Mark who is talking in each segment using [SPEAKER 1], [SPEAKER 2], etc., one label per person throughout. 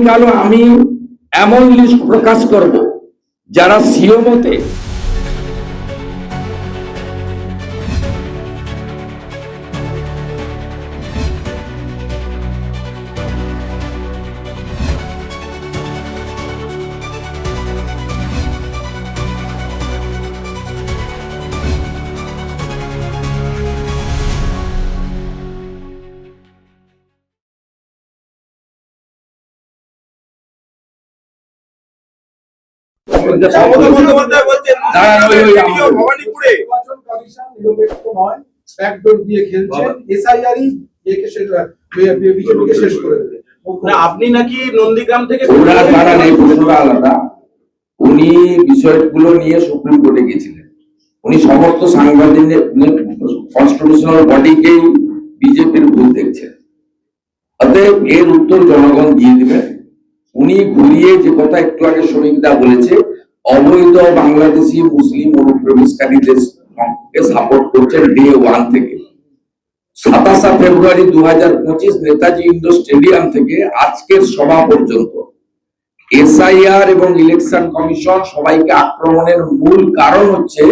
[SPEAKER 1] কালো আমি এমন লিস্ট প্রকাশ করব যারা সিও মতে
[SPEAKER 2] আপনি নাকি নন্দীগ্রাম থেকে
[SPEAKER 1] আলাদা উনি বিষয়গুলো নিয়ে সুপ্রিম কোর্টে গিয়েছিলেন। উনি সমস্ত সাংবাদিক কনস্টিটিউশনাল বডিকেই বিজেপির ভুল দেখছেন, অতএব এর উত্তর জনগণ দিয়ে দিবেন। উনি ঘুরিয়ে যে কথা একটু আগে শ্রমিকদা বলেছে, অবৈধ বাংলাদেশি মুসলিম অনুপ্রবেশকারীদের সাপোর্ট করছেন ডে 1 থেকে। 27 ফেব্রুয়ারি 2025 নেতাজি ইন্ডোর স্টেডিয়াম থেকে আজকের সভা পর্যন্ত এসআইআর এবং ইলেকশন কমিশন সবাইকে আক্রমণের মূল কারণ হচ্ছে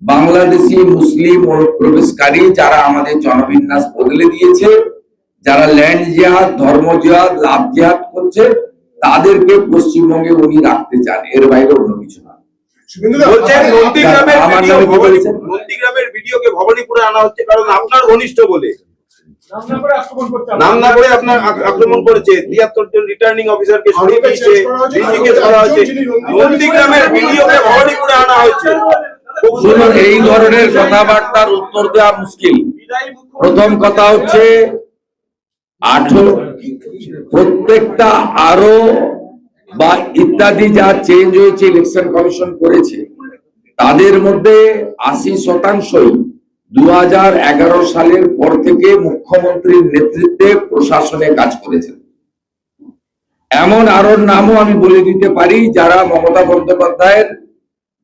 [SPEAKER 1] বাংলাদেশি মুসলিম অনুপ্রবেশকারী যারা আমাদের জনবিন্যাস বদলে দিয়েছে, যারা ল্যান্ড জিহাদ, ধর্ম জিহাদ, লাভ জিহাদ করছে, তাদেরকে পশ্চিমবঙ্গে উনি রাখতে চান, এর বাইরে অন্য কিছু না।
[SPEAKER 2] নন্দীগ্রামের ভিডিওকে ভবানীপুরে আনা হচ্ছে কারণ আপনার ঘনিষ্ঠ বলে নাম না করে আপনার আক্রমণ করেছে। 73 জন রিটার্নিং অফিসারকে সরিয়ে দিয়েছে, ডিজিকে করা হয়েছে। নন্দীগ্রামের ভিডিওকে ভবানীপুরে আনা হয়েছে।
[SPEAKER 1] এই ধরনের কথাবার্তার উত্তর দেওয়া মুশকিল। প্রথম কথা হচ্ছে প্রত্যেকটা আরো বা ইত্যাদি যা চেঞ্জ হয়েছে ইলেকশন কমিশন করেছে, তাদের মধ্যে 80% 2011 সালের পর থেকে মুখ্যমন্ত্রীর নেতৃত্বে প্রশাসনে কাজ করেছেন। এমন আরো নামও আমি বলে দিতে পারি যারা মমতা বন্দ্যোপাধ্যায়ের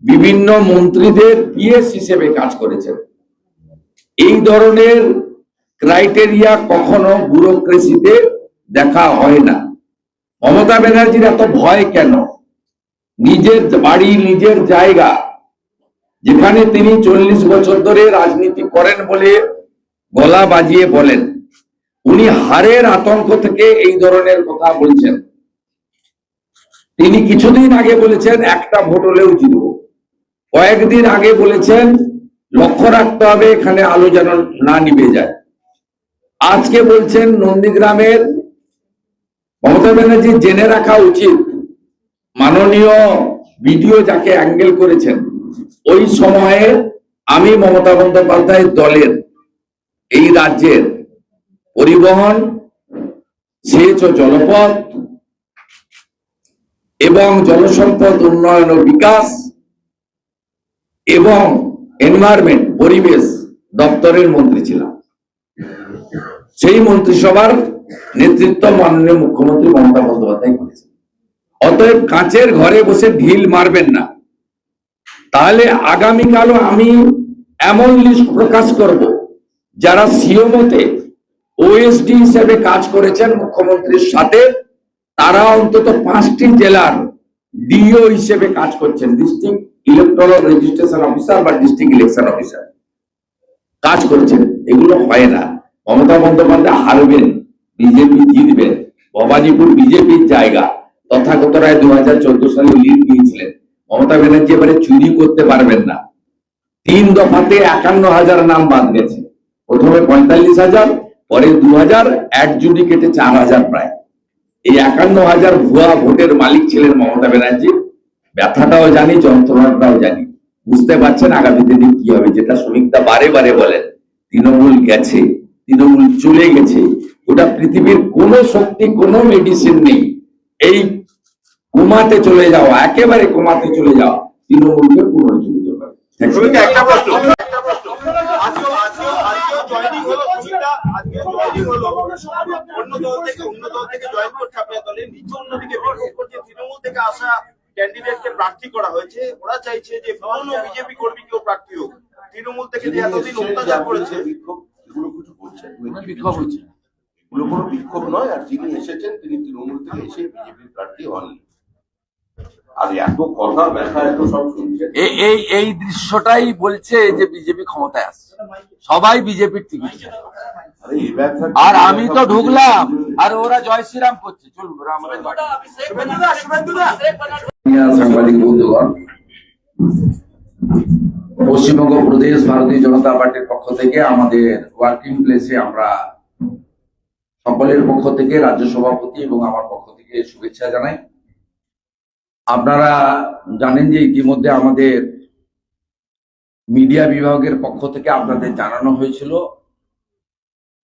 [SPEAKER 1] বিভিন্ন মন্ত্রীদের পিএস হিসেবে কাজ করেছেন। এই ধরনের ক্রাইটেরিয়া কখনো ব্যুরোক্রেসিতে দেখা হয় না। মমতা ব্যানার্জির এত ভয় কেন? নিজের বাড়ি, নিজের জায়গা, যেখানে তিনি 40 বছর ধরে রাজনীতি করেন বলে গলা বাজিয়ে বলেন, উনি হারের আতঙ্ক থেকে এই ধরনের কথা বলছেন। তিনি কিছুদিন আগে বলেছেন একটা ভোট হলেও জিতব, কয়েকদিন আগে বলেছেন লক্ষ্য রাখতে হবে এখানে আলো যেন না নিভে যায়। আজকে বলছেন নন্দীগ্রামের মমতা ব্যানার্জি জেনে রাখা উচিত, মাননীয় বিডিও যাকে অ্যাঙ্গেল করেছেন ওই সময়ে আমি মমতা বন্দ্যোপাধ্যায়ের দলের এই রাজ্যের পরিবহন, সেচ ও জলপথ এবং জলসম্পদ উন্নয়ন ও বিকাশ এবং এনভায়রনমেন্ট পরিবেশ দপ্তরের মন্ত্রী ছিলাম। সেই মন্ত্রিসভার নেতৃত্ব মাননীয় মুখ্যমন্ত্রী মমতা বন্দ্যোপাধ্যায় করেছেন। অতএব কাঁচের ঘরে বসে ঢিল মারবেন না। তাহলে আগামীকালও আমি এমন লিস্ট প্রকাশ করব যারা সিও মতে ওএসডি হিসেবে কাজ করেছেন মুখ্যমন্ত্রীর সাথে, তারা অন্তত 5টি জেলার ডিও হিসেবে কাজ করছেন, ডিস্ট্রিক্ট ইলেকট্রাল রেজিস্ট্রেশন অফিসার বা ডিস্ট্রিক্ট ইলেকশন অফিসার কাজ করছেন। এগুলো হয় না। মমতা বন্দ্যোপাধ্যায় হারবেন, বিজেপি জিতবেন। ভবানীপুর বিজেপির জায়গা, তথাগত রায় 2014 সালে লিড নিয়েছিলেন। মমতা ব্যানার্জি এবারে চুরি করতে পারবেন না। 3 দফাতে 51,000 নাম বাদ গেছে, প্রথমে 45,000, পরে 2,000, অ্যাডজুডিকেটে 4,000 প্রায়। এই 51,000 ভুয়া ভোটের মালিক ছিলেন মমতা ব্যানার্জি। ব্যথাটাও জানি, যন্ত্রণাটাও জানি। বুঝতে পারছেন আগামী দিনে কি হবে। যেটা শ্রমিকদা বারে বারে বলেন, তৃণমূল গেছে, তৃণমূল চলে গেছে, ওটা পৃথিবীর কোন শক্তি, কোন মেডিসিন নেই এই কোমাতে চলে যাওয়া, একেবারে কোমাতে চলে যাওয়া তৃণমূলকে পুনর্জীবিত করে।
[SPEAKER 2] একটা প্রশ্ন, অন্য দল থেকে জয়েন করছে আপনার দলে, নিচে অন্যদিকে বিক্ষোভ করছে, তৃণমূল থেকে আসা ক্যান্ডিডেটকে প্রার্থী করা হয়েছে। ওরা চাইছে যে পুরনো বিজেপি কর্মী কেউ প্রার্থী হোক। তৃণমূল থেকে যে এতদিন অত্যাচার করেছে,
[SPEAKER 3] এগুলো কোনো বিক্ষোভ নয়। আর যিনি এসেছেন তিনি তৃণমূল থেকে এসে বিজেপির প্রার্থী হননি। আর এত কথা ব্যথা এত সব শুনছেন,
[SPEAKER 1] এই দৃশ্যটাই বলছে যে বিজেপি ক্ষমতায় আসছে, সবাই বিজেপির টিকিট।
[SPEAKER 3] আরে এই ব্যথা,
[SPEAKER 1] আর আমি তো ঢুকলাম আর ওরা জয় শ্রীরাম করছে। চলুন আমাদের সাংবাদিক বন্ধুগণ, পশ্চিমবঙ্গ প্রদেশ ভারতীয় জনতা পার্টির পক্ষ থেকে আমাদের ওয়ার্কিং প্লেসে আমরা সকলের পক্ষ থেকে রাজ্য সভাপতি এবং আমার পক্ষ থেকে শুভেচ্ছা জানাই। আপনারা জানেন যে ইতিমধ্যে আমাদের মিডিয়া বিভাগের পক্ষ থেকে আপনাদের জানানো হয়েছিল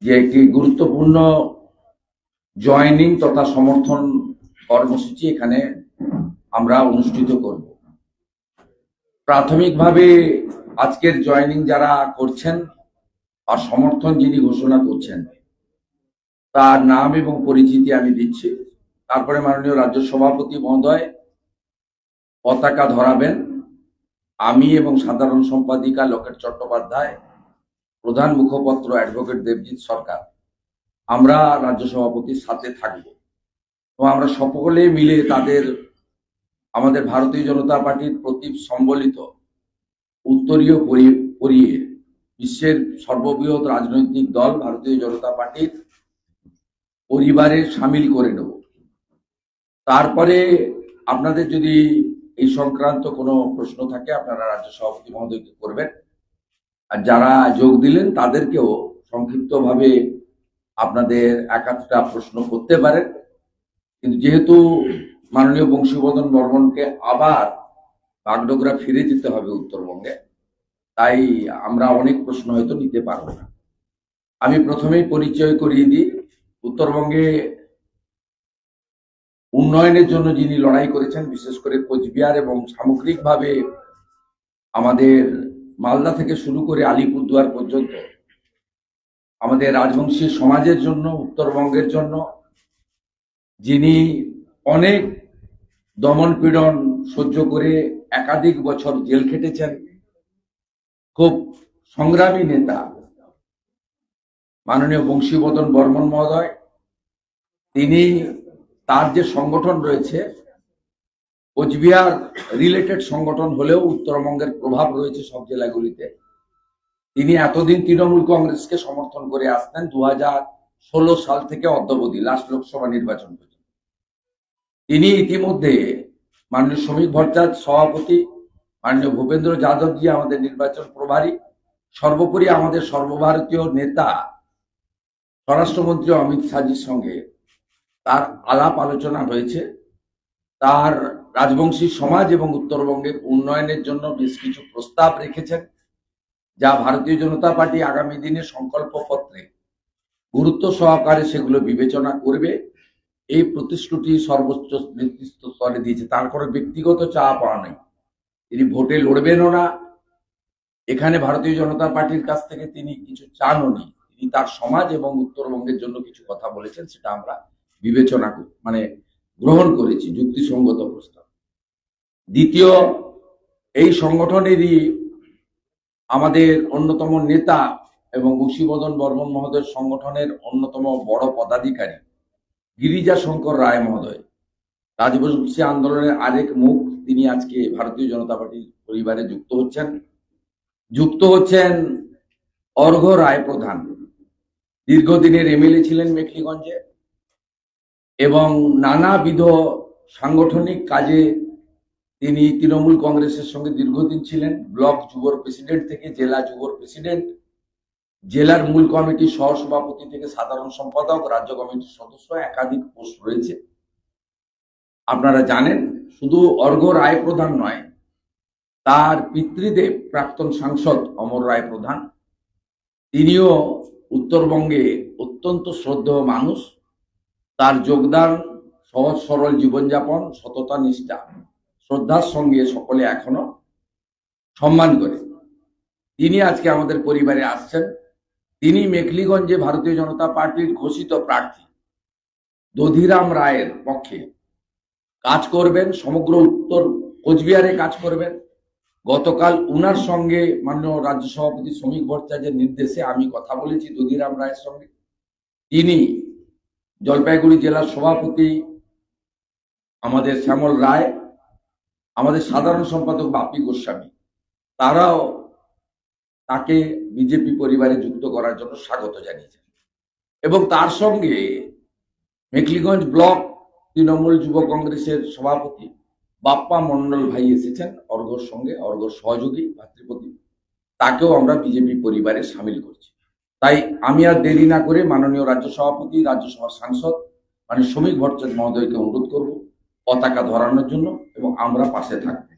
[SPEAKER 1] যে একটি গুরুত্বপূর্ণ জয়েনিং তথা সমর্থন কর্মসূচি এখানে আমরা অনুষ্ঠিত করব। প্রাথমিকভাবে আজকের জয়েনিং যারা করছেন আর সমর্থন যিনি ঘোষণা করছেন তার নাম এবং পরিচিতি আমি দিচ্ছি। তারপরে মাননীয় রাজ্য সভাপতি মহোদয় পতাকা ধরাবেন। আমি এবং সাধারণ সম্পাদিকা লকেট চট্টোপাধ্যায়, প্রধান মুখপত্র অ্যাডভোকেট দেবজিৎ সরকার, আমরা রাজ্য সভাপতির সাথে থাকব। তো আমরা সকলে মিলে তাদের আমাদের ভারতীয় জনতা পার্টির প্রতীক সম্বলিত উত্তরীয় পরিয়ে বিশ্বের সর্ববৃহৎ রাজনৈতিক দল ভারতীয় জনতা পার্টির পরিবারে সামিল করে নেব। তারপরে আপনাদের যদি এই সংক্রান্ত কোনো প্রশ্ন থাকে আপনারা রাজ্য সভাপতি মহোদয়কে করবেন, আর যারা যোগ দিলেন তাদেরকেও সংক্ষিপ্তভাবে আপনাদের একাধটা প্রশ্ন করতে পারেন। কিন্তু যেহেতু মাননীয় বংশীবদন বর্মনকে আবার বাগডোগরা ফিরে যেতে হবে উত্তরবঙ্গে, তাই আমরা অনেক প্রশ্ন হয়তো নিতে পারবো না। আমি প্রথমেই পরিচয় করিয়ে দিই। উত্তরবঙ্গে উন্নয়নের জন্য যিনি লড়াই করেছেন, বিশেষ করে কোচবিহার এবং সামগ্রিকভাবে আমাদের মালদা থেকে শুরু করে আলিপুরদুয়ার পর্যন্ত আমাদের রাজবংশী সমাজের জন্য, উত্তরবঙ্গের জন্য যিনি অনেক দমন পীড়ন সহ্য করে একাধিক বছর জেল খেটেছেন, খুব সংগ্রামী নেতা মাননীয় বংশীবদন বর্মন মহোদয়, তিনি তার যে সংগঠন রয়েছে কোচবিহার রিলেটেড সংগঠন হলেও উত্তরবঙ্গের প্রভাব রয়েছে সব জেলাগুলিতে। তিনি এতদিন তৃণমূল কংগ্রেসকে সমর্থন করে আসতেন 2016 সাল থেকে অদ্যাবধি লাস্ট লোকসভা নির্বাচন পর্যন্ত। তিনি ইতিমধ্যে মাননীয় শ্রমিক ভট্টাচার্য সভাপতি, মাননীয় ভূপেন্দ্র যাদবজি আমাদের নির্বাচন প্রভারী, সর্বোপরি আমাদের সর্বভারতীয় নেতা স্বরাষ্ট্রমন্ত্রী অমিত শাহজির সঙ্গে তার আলাপ আলোচনা হয়েছে। তার রাজবংশী সমাজ এবং উত্তরবঙ্গের উন্নয়নের জন্য বেশ কিছু প্রস্তাব রেখেছেন, যা ভারতীয় জনতা পার্টি আগামী দিনে সংকল্পপত্রে গুরুত্ব সহকারে সেগুলো বিবেচনা করবে। এই প্রতিশ্রুতি সর্বোচ্চ নেতৃত্ব স্তরে দিয়েছে। তার কোনো ব্যক্তিগত চাওয়া পাওয়া নেই, তিনি ভোটে লড়বেনও না। এখানে ভারতীয় জনতা পার্টির কাছ থেকে তিনি কিছু চানও নি। তিনি তার সমাজ এবং উত্তরবঙ্গের জন্য কিছু কথা বলেছেন, সেটা আমরা বিবেচনা গ্রহণ করেছি, যুক্তিসঙ্গত প্রস্তাব। দ্বিতীয়, এই সংগঠনেরই আমাদের অন্যতম নেতা এবং বংশীবদন বর্মন মহোদয়ের সংগঠনের অন্যতম বড় পদাধিকারী গিরিজা শঙ্কর রায় মহোদয়, রাজবংশী আন্দোলনের আরেক মুখ, তিনি আজকে ভারতীয় জনতা পার্টির পরিবারে যুক্ত হচ্ছেন অর্ঘ্য রায় প্রধান। দীর্ঘদিনের এমএলএ ছিলেন মেখলিগঞ্জে এবং নানাবিধ সাংগঠনিক কাজে তিনি তৃণমূল কংগ্রেসের সঙ্গে দীর্ঘদিন ছিলেন। ব্লক যুবর প্রেসিডেন্ট থেকে জেলা যুবর প্রেসিডেন্ট, জেলার মূল কমিটির সহসভাপতি থেকে সাধারণ সম্পাদক, রাজ্য কমিটির সদস্য, একাধিক পোস্ট রয়েছে। আপনারা জানেন, শুধু অর্ঘ্য রায় প্রধান নয়, তার পিতৃদেব প্রাক্তন সাংসদ অমর রায় প্রধান, তিনিও উত্তরবঙ্গে অত্যন্ত শ্রদ্ধেয় মানুষ। তার যোগদান, সহজ সরল জীবনযাপন, সততা নিষ্ঠা শ্রদ্ধার সঙ্গে সকলে এখনো সম্মান করে। তিনি আজকে আমাদের পরিবারে আসছেন। তিনি মেখলিগঞ্জে ভারতীয় জনতা পার্টির ঘোষিত প্রার্থী দধিরাম রায়ের পক্ষে কাজ করবেন, সমগ্র উত্তর কোচবিহারে কাজ করবেন। গতকাল উনার সঙ্গে মাননীয় রাজ্য সভাপতি শ্রমিক ভট্টাচার্যের নির্দেশে আমি কথা বলেছি দধিরাম রায়ের সঙ্গে। তিনি জলপাইগুড়ি জেলার সভাপতি আমাদের শ্যামল রায়, আমাদের সাধারণ সম্পাদক বাপি গোস্বামী, তারাও তাকে বিজেপি পরিবারে যুক্ত করার জন্য স্বাগত জানিয়েছেন। এবং তার সঙ্গে মেখলিগঞ্জ ব্লক তৃণমূল যুব কংগ্রেসের সভাপতি বাপ্পা মন্ডল ভাই এসেছেন অর্ঘর সঙ্গে, অর্ঘর সহযোগী ভাতৃপতি, তাকেও আমরা বিজেপি পরিবারে সামিল করছি। তাই আমি আর দেরি না করে মাননীয় রাজ্য সভাপতি, রাজ্যসভার সাংসদ মানে শ্রমিক ভট্টাচার্য মহোদয়কে অনুরোধ করব পতাকা ধরানোর জন্য, এবং আমরা পাশে থাকব।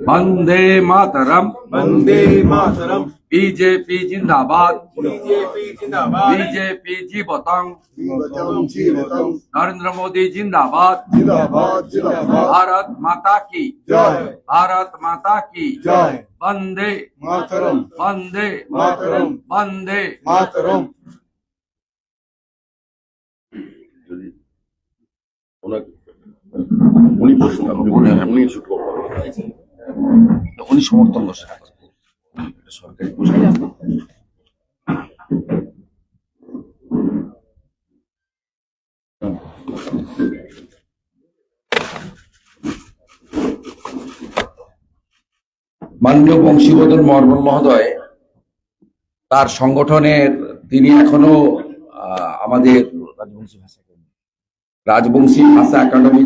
[SPEAKER 1] वंदे मातरम,
[SPEAKER 4] वंदे मातरम,
[SPEAKER 1] बीजेपी जिंदाबाद,
[SPEAKER 4] बीजेपी जिंदाबाद,
[SPEAKER 1] बीजेपी जीवतम,
[SPEAKER 4] जीवतम जीवतम,
[SPEAKER 1] नरेंद्र मोदी जिंदाबाद,
[SPEAKER 4] जिंदाबाद जिंदाबाद,
[SPEAKER 1] भारत माता की
[SPEAKER 4] जय,
[SPEAKER 1] भारत माता की
[SPEAKER 4] जय,
[SPEAKER 1] वंदे
[SPEAKER 4] मातरम,
[SPEAKER 1] वंदे
[SPEAKER 4] मातरम,
[SPEAKER 1] वंदे।
[SPEAKER 4] मातरम।
[SPEAKER 3] উনি প্রশ্ন উনি শুট
[SPEAKER 1] উনি সমর্থন করছেন সরকারি মাননীয় বংশীবদন বর্মন মহোদয় তার সংগঠনের, তিনি এখনো আমাদের রাজবংশী ভাষা একাডেমি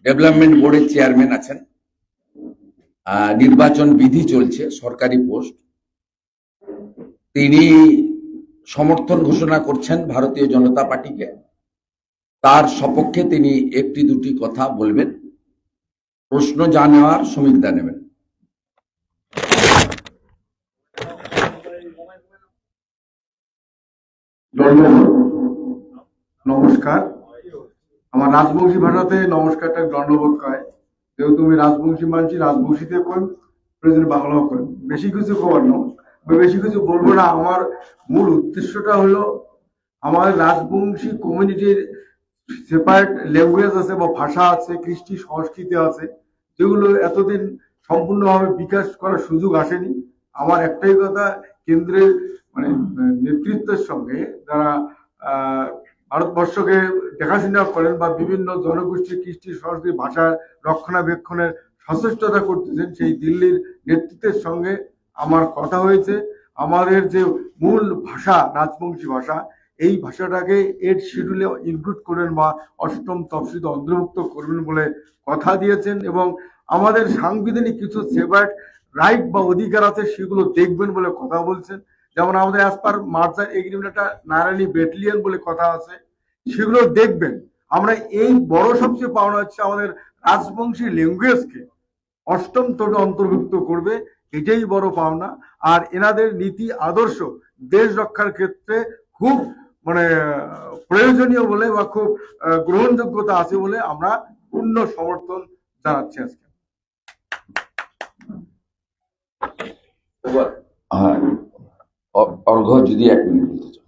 [SPEAKER 1] ডেভেলপমেন্ট বোর্ডের চেয়ারম্যান আছেন। নির্বাচন বিধি চলছে, সরকারি পোস্ট। তিনি সমর্থন ঘোষণা করছেন ভারতীয় জনতা পার্টিকে। তার সপক্ষে তিনি একটি দুটি কথা বলবেন, প্রশ্ন যা নেওয়ার শ্রমিকদা নেবেন।
[SPEAKER 5] নমস্কার। আমার রাজবংশী ভাষাতে নমস্কারটা দণ্ডবোধ কয়, যেহেতু আমি রাজবংশী মানছি, রাজবংশীতে কই, প্রয়োজন বাংলাও কই। বেশি কিছু খবর না, বেশি কিছু বলবো না। আমার মূল উদ্দেশ্যটা হলো, আমাদের রাজবংশী কমিউনিটির সেপারেট ল্যাঙ্গুয়েজ আছে বা ভাষা আছে, কৃষ্টি সংস্কৃতি আছে, যেগুলো এতদিন সম্পূর্ণভাবে বিকাশ করার সুযোগ আসেনি। আমার একটাই কথা, কেন্দ্রের মানে নেতৃত্বের সঙ্গে যারা ভারতবর্ষকে দেখাশোনা করেন বা বিভিন্ন জনগোষ্ঠীর কৃষ্টি সংস্কৃতি ভাষা রক্ষণাবেক্ষণের সচেষ্টতা করতেছেন, সেই দিল্লির নেতৃত্বের সঙ্গে আমার কথা হয়েছে। আমাদের যে মূল ভাষা রাজবংশী ভাষা, এই ভাষাটাকে 8 শিডিউলে ইনক্লুড করবেন বা 8ম তফসিলে অন্তর্ভুক্ত করবেন বলে কথা দিয়েছেন। এবং আমাদের সাংবিধানিক কিছু সেপারেট রাইট বা অধিকার আছে, সেগুলো দেখবেন বলে কথা বলছেন। যেমন আমাদের অ্যাজ পার মার্জার এগ্রিমেন্ট একটা নারায়ণী ব্যাটালিয়ন বলে কথা আছে, সেগুলো দেখবেন। আমরা এই বড় সবচেয়ে পাওনা হচ্ছে আমাদের রাজবংশী ল্যাঙ্গুয়েজকে 8ম তফসিলে অন্তর্ভুক্ত করবে, এটাই বড় পাওনা। আর এনাদের নীতি আদর্শ দেশ রক্ষার ক্ষেত্রে খুব মানে প্রয়োজনীয় বলে বা খুব গ্রহণযোগ্যতা আছে বলে আমরা পূর্ণ সমর্থন জানাচ্ছি আজকে।
[SPEAKER 1] অর্ঘ যদি 1 মিনিট বলতে চান।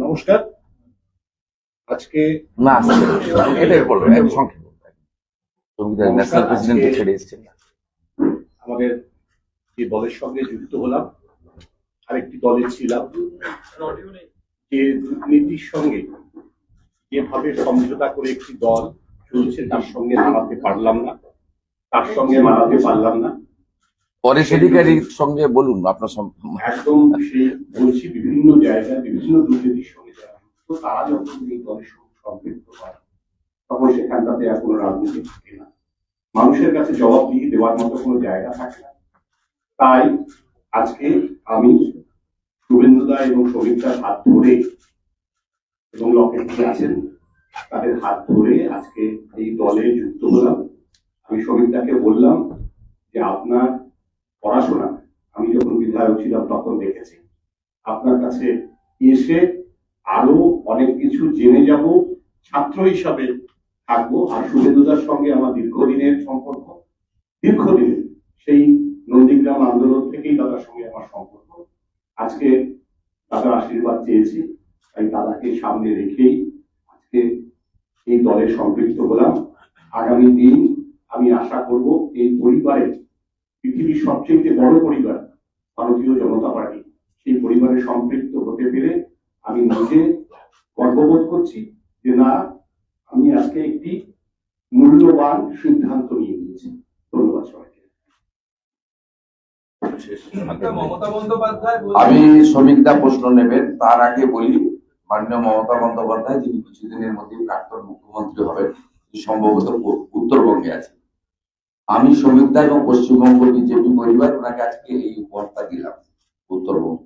[SPEAKER 6] নমস্কার। আজকে
[SPEAKER 1] না এটাই বলবেন, একটু সংক্ষেপে। ন্যাশনাল প্রেসিডেন্ট ছেড়ে এসেছেন,
[SPEAKER 6] আমাদের যে দলের সঙ্গে যুক্ত হলাম, আরেকটি দলে ছিলাম, যে দুর্নীতির সঙ্গে যেভাবে সমঝোতা করে একটি দল চলছে, তার সঙ্গে মানাতে পারলাম না,
[SPEAKER 1] পরেশ অধিকারীর সঙ্গে বলুন আপনার
[SPEAKER 6] একদম সেই বলছি, বিভিন্ন জায়গায় বিভিন্ন দুর্নীতির সঙ্গে যারা যুক্ত, তারা যখন এই দলের সঙ্গে সম্পৃক্ত হয়, তখন সেখানটাতে আর কোনো রাজনীতি থাকে না, মানুষের কাছে জবাবদিহি দেওয়ার মতো কোনো জায়গা থাকে না। তাই আজকে আমি শুভেন্দুদা এবং শ্রমিকদার হাত ধরে, এবং লকেটে আছেন তাদের হাত ধরে আজকে এই দলে যুক্ত হলাম। আমি শ্রমিকদাকে বললাম যে আপনার পড়াশোনা আমি যখন বিধায়ক ছিলাম তখন দেখেছি, আপনার কাছে এসে আরো অনেক কিছু জেনে যাব, ছাত্র হিসাবে থাকবো। আর শুভেন্দুদার সঙ্গে আমার দীর্ঘদিনের সম্পর্ক, দীর্ঘদিনের সেই নন্দীগ্রাম আন্দোলন থেকেই দাদার সঙ্গে আমার সম্পর্ক। আজকে দাদার আশীর্বাদ চেয়েছি, তাই দাদাকে সামনে রেখেই আজকে এই দলে সম্পৃক্ত হলাম। আগামী দিন আমি আশা করব এই পরিবারের, পৃথিবীর সবচেয়ে বড় পরিবার ভারতীয় জনতা পার্টি, সেই পরিবারে সম্পৃক্ত হতে পেরে আমি নিজে গর্ববোধ করছি যে না, আমি আজকে একটি মূল্যবান সিদ্ধান্ত নিয়ে নিয়েছি। ধন্যবাদ সবাইকে।
[SPEAKER 2] মমতা বন্দ্যোপাধ্যায়
[SPEAKER 1] আমি শ্রমিকদা প্রশ্ন নেবেন, তার আগে বলি মাননীয় মমতা বন্দ্যোপাধ্যায় যিনি কিছুদিনের মধ্যে প্রাক্তন মুখ্যমন্ত্রী হবেন, সম্ভবত উত্তরবঙ্গে আছে। আমি শ্রমিকদা এবং পশ্চিমবঙ্গ বিজেপি পরিবার ওনাকে আজকে এই উপহারটা দিলাম উত্তরবঙ্গ।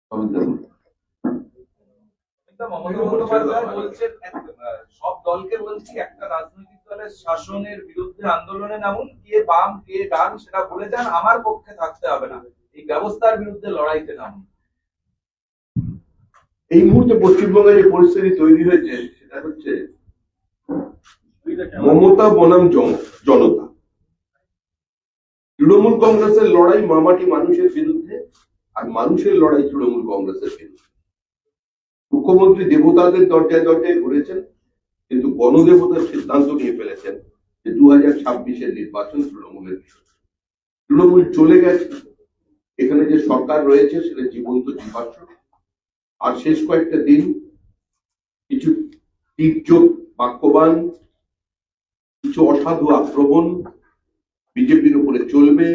[SPEAKER 1] শ্রমিকদা
[SPEAKER 7] মমতা বন্দ্যোপাধ্যায় বলছেন সব দলকে বলছি একটা রাজনৈতিক দলের শাসনের বিরুদ্ধে আন্দোলনে নামুন, কে বাম কে ডান সেটা বলে যান, আমার পক্ষে থাকতে হবে না, এই ব্যবস্থার বিরুদ্ধে লড়াইতে নামুন।
[SPEAKER 3] এই মুহূর্তে পশ্চিমবঙ্গে যে পরিস্থিতি তৈরি হয়েছে সেটা হচ্ছে মমতা বনাম জনতা। তৃণমূল কংগ্রেসের লড়াই মামাটি মানুষের বিরুদ্ধে, আর মানুষের লড়াই তৃণমূল কংগ্রেসের বিরুদ্ধে। মুখ্যমন্ত্রী দেবতাদের দরজায় দরজায় ঘুরেছেন, কিন্তু গণদেবতার সিদ্ধান্ত নিয়ে ফেলেছেন যে 2026-এর নির্বাচন তৃণমূলের বিষয়। তৃণমূল চলে গেছে, এখানে যে সরকার রয়েছে সেটা জীবন্ত জীবাশ্ম। আর শেষ কয়েকটা দিন কিছু তীর্যক বাক্যবান, কিছু অসাধু আক্রমণ বিজেপির উপরে চলবে।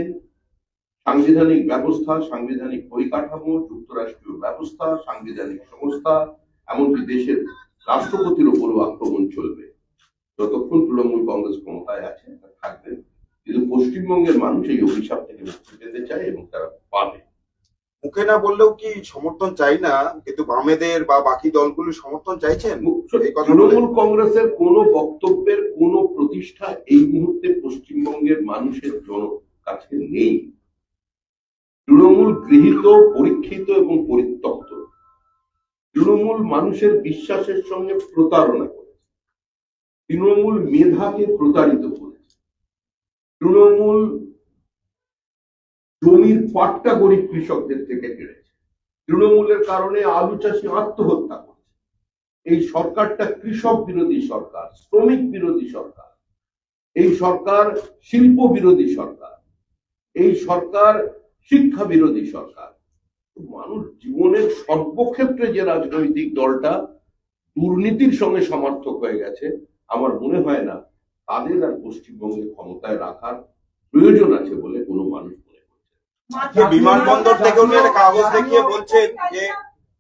[SPEAKER 3] সাংবিধানিক ব্যবস্থা, সাংবিধানিক পরিকাঠামো, যুক্তরাষ্ট্রীয় ব্যবস্থা, সাংবিধানিক সংস্থা, এমনকি দেশের রাষ্ট্রপতির উপরও আক্রমণ চলবে যতক্ষণ তৃণমূল কংগ্রেস ক্ষমতায় আছে, থাকবে। কিন্তু পশ্চিমবঙ্গের মানুষ এই অভিশাপ থেকে মুক্তি পেতে চায় এবং তারা পাবে।
[SPEAKER 2] মুখে না বললেও কি সমর্থন চাই না, কিন্তু বামেদের বা বাকি দলগুলির সমর্থন চাইছেন? এই কথা বলে
[SPEAKER 3] তৃণমূল কংগ্রেসের কোন বক্তব্যের কোন প্রতিষ্ঠা এই মুহূর্তে পশ্চিমবঙ্গের মানুষের কাছে নেই। তৃণমূল গৃহীত, পরীক্ষিত এবং পরিত্যক্ত। তৃণমূল মানুষের বিশ্বাসের সঙ্গে প্রতারণা করেছে। তৃণমূল মেধাকে প্রতারিত করেছে। তৃণমূল জমির পাট্টা গরিব কৃষকদের থেকে কেড়েছে। তৃণমূলের কারণে আলু চাষি আত্মহত্যা করেছে। এই সরকারটা কৃষক বিরোধী সরকার, শ্রমিক বিরোধী সরকার, এই সরকার শিল্প বিরোধী সরকার, এই সরকার শিক্ষা বিরোধী সরকার। মানুষ জীবনের সর্বক্ষেত্রে যে রাজনৈতিক দলটা দুর্নীতির সঙ্গে সমর্থক হয়ে গেছে, আমার মনে হয় না তাদের আর পশ্চিমবঙ্গে ক্ষমতায় রাখার প্রয়োজন আছে বলে কোনো মানুষ মনে করছে।
[SPEAKER 2] বিমানবন্দর থেকে উনি একটা কাগজ দেখিয়ে বলছেন যে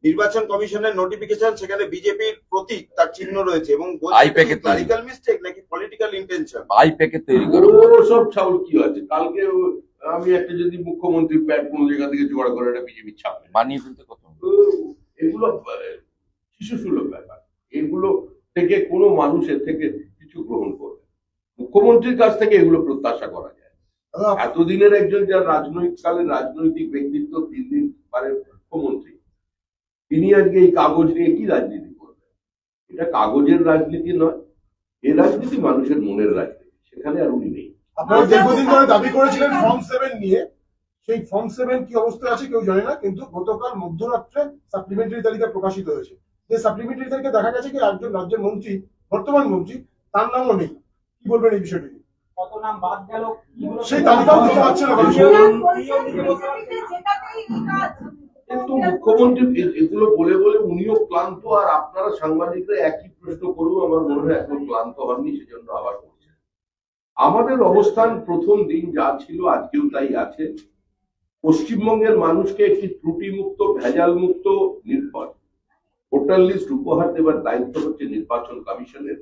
[SPEAKER 2] নির্বাচন কমিশনের নোটিফিকেশন, সেখানে বিজেপির প্রতীক, তার চিহ্ন রয়েছে এবং ক্লারিক্যাল মিস্টেক নাকি পলিটিক্যাল ইন্টেনশন।
[SPEAKER 3] সব ছাউল কি আছে? কালকে আমি একটা যদি মুখ্যমন্ত্রী প্যাড কোনো জায়গা থেকে জোগাড় করে একটা বিজেপি ছাপে
[SPEAKER 1] মানিয়ে ফেলতে কত,
[SPEAKER 3] এগুলো শিশু সুলভ ব্যাপার। এগুলো থেকে কোনো মানুষের থেকে কিছু গ্রহণ করবে, মুখ্যমন্ত্রীর কাছ থেকে এগুলো প্রত্যাশা করা যায়। এতদিনের একজন যার রাজনৈতিক ব্যক্তিত্ব, 3 দিন পারের মুখ্যমন্ত্রী, তিনি আজকে এই কাগজ নিয়ে কি রাজনীতি করবেন? এটা কাগজের রাজনীতি নয়, এই রাজনীতি মানুষের মনের রাজনীতি। সেখানে আর উনি নেই।
[SPEAKER 8] আপনারা দীর্ঘদিন ধরে দাবি করেছিলেন ফর্ম 7 নিয়ে, সেই ফর্ম 7 কি অবস্থায় আছে কেউ জানে না, কিন্তু গতকাল মধ্যরাত্রে সাপ্লিমেন্টারি তালিকা প্রকাশিত হয়েছে। যে সাপ্লিমেন্টারি তালিকা দেখা গেছে কি একজন রাজ্যের মন্ত্রী, বর্তমান মন্ত্রী, তার নামও নেই। কি বলবেন এই বিষয়টি?
[SPEAKER 7] কত নাম বাদ গেল
[SPEAKER 8] সেই তালিকাও দিতে পারছে না।
[SPEAKER 3] কিন্তু মুখ্যমন্ত্রী এগুলো বলে বলে উনিও ক্লান্ত, আর আপনারা সাংবাদিকরা একই প্রশ্ন করবো আমার মনে হয় এখন ক্লান্ত হননি, সেজন্য আবার করছেন। আমাদের অবস্থান প্রথম দিন যা ছিল আজকেও তাই আছে। পশ্চিমবঙ্গের মানুষকে একটি ত্রুটিমুক্ত, ভেজাল মুক্ত ভোটার লিস্ট উপহার দেওয়ার দায়িত্ব হচ্ছে নির্বাচন কমিশনের।